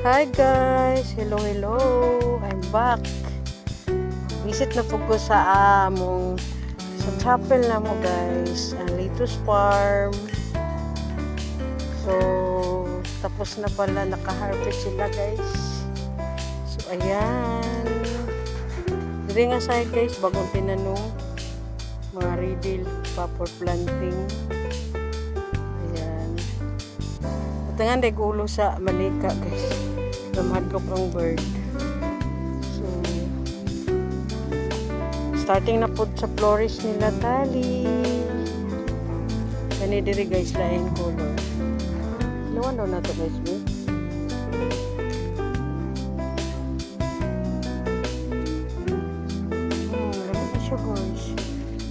Hi guys! Hello, hello! I'm back. Visit na po ko sa chapel na mo guys. Ang Lettuce Farm. So, tapos na pala. Naka-harvest sila guys. So, ayan. Diri nga side guys. Bagong tinanong. Mga ready pa for planting. Ayan. Tangan day gulo sa manika guys. Madlok ang bird. So, starting na po sa florist nila tali. Kani diri guys lain color. Lawan daw na to guys. Laman na siya guys.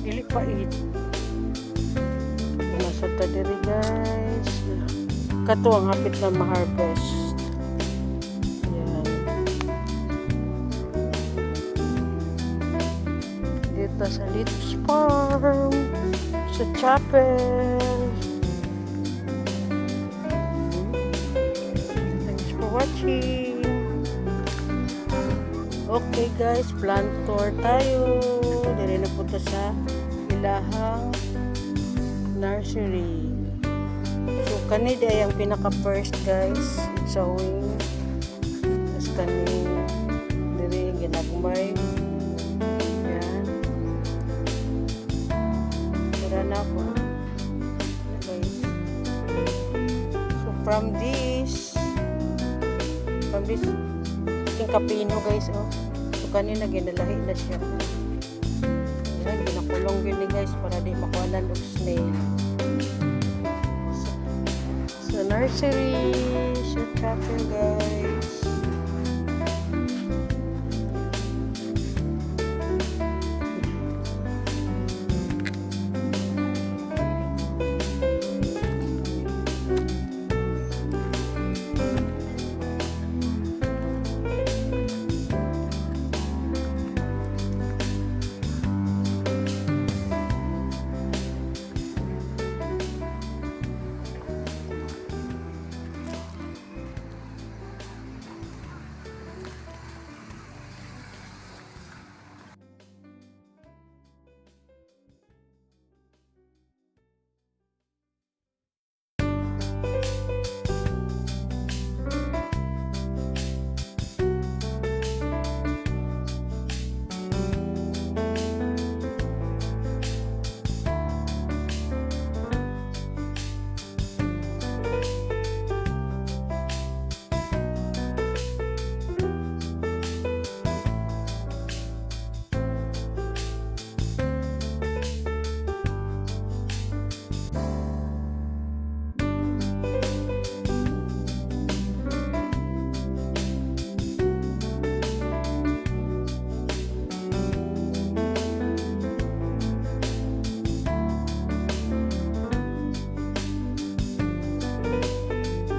Dili pait. Nasa ta diri guys. Kato ang hapit na ma-harvest. Dito sa Lettuce Farm, sa chapel. Thanks for watching. Okay guys, plant tour tayo. Dili na po sa ilahang nursery. So kani di ay ang pinaka first guys, sowing. Tapos kani diri ginagmay. Na po. Okay. So from this yung kapino guys so kanina ginalahi na siya. Ayan, ginakulong yun guys para di makuhanan og snail. So nursery sa chapel guys.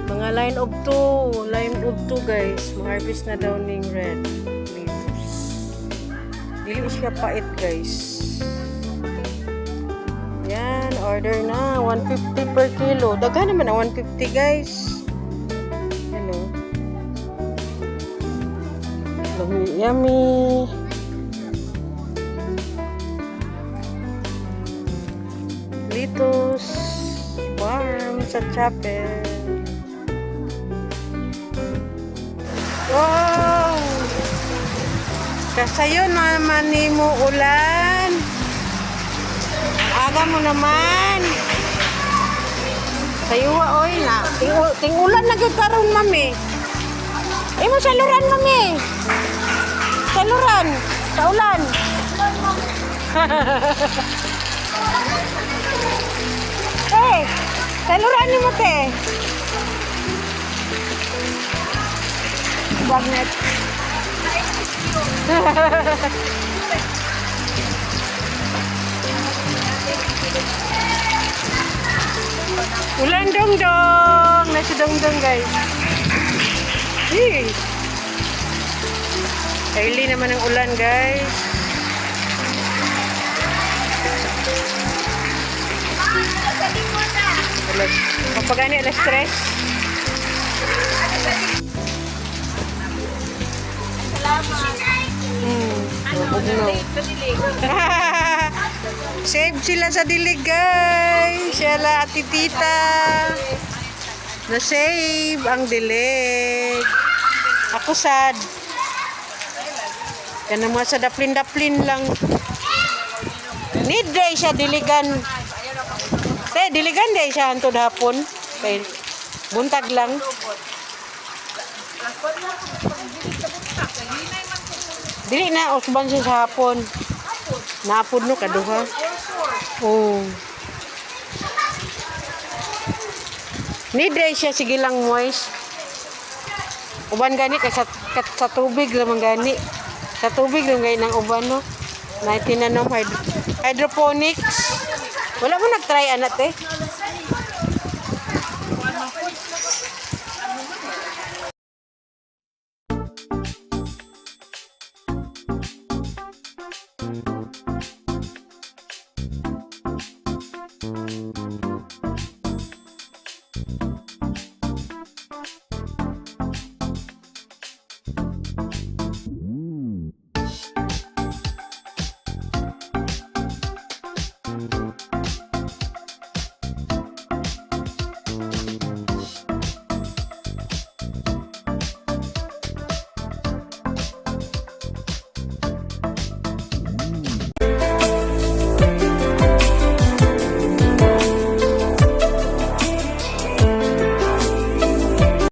Mga line of two guys, ma-harvest na daw ning red lettuce. Dili siya pait guys. Yan, order na 150 per kilo. Daghan naman ang 150 guys. Ano? Yummy. Lettuce Farm sa chapel. Wow! Kasayo naman ni mo ulan. Aga mo naman. Sayuwa oy na. Ting-ulan na gagkaroon mami. Mo saluran mami. Saluran. Sa ulan. Eh, saluran ni mo te. Bagnet. Ulan dong-dong. Nasi dong-dong guys. Early naman ang ulan guys. Kapag gani alas 3. Bugnaw. Save sila sa dilig, guys. Sila ati tita. Na-save ang dilig. Ako sad. Yan ang mga sa daplin-daplin lang. Need day siya diligan. Diligan day siya hantod hapon. Kay buntag lang. Dili na usban siya sa hapon. Naapod no kaduha. Oh. Need day siya sige lang moist. Uban gani kay sa tubig lamang gani. Sa tubig lang gani ng uban no. Na tinanom hydroponics. Wala mo nag-try anak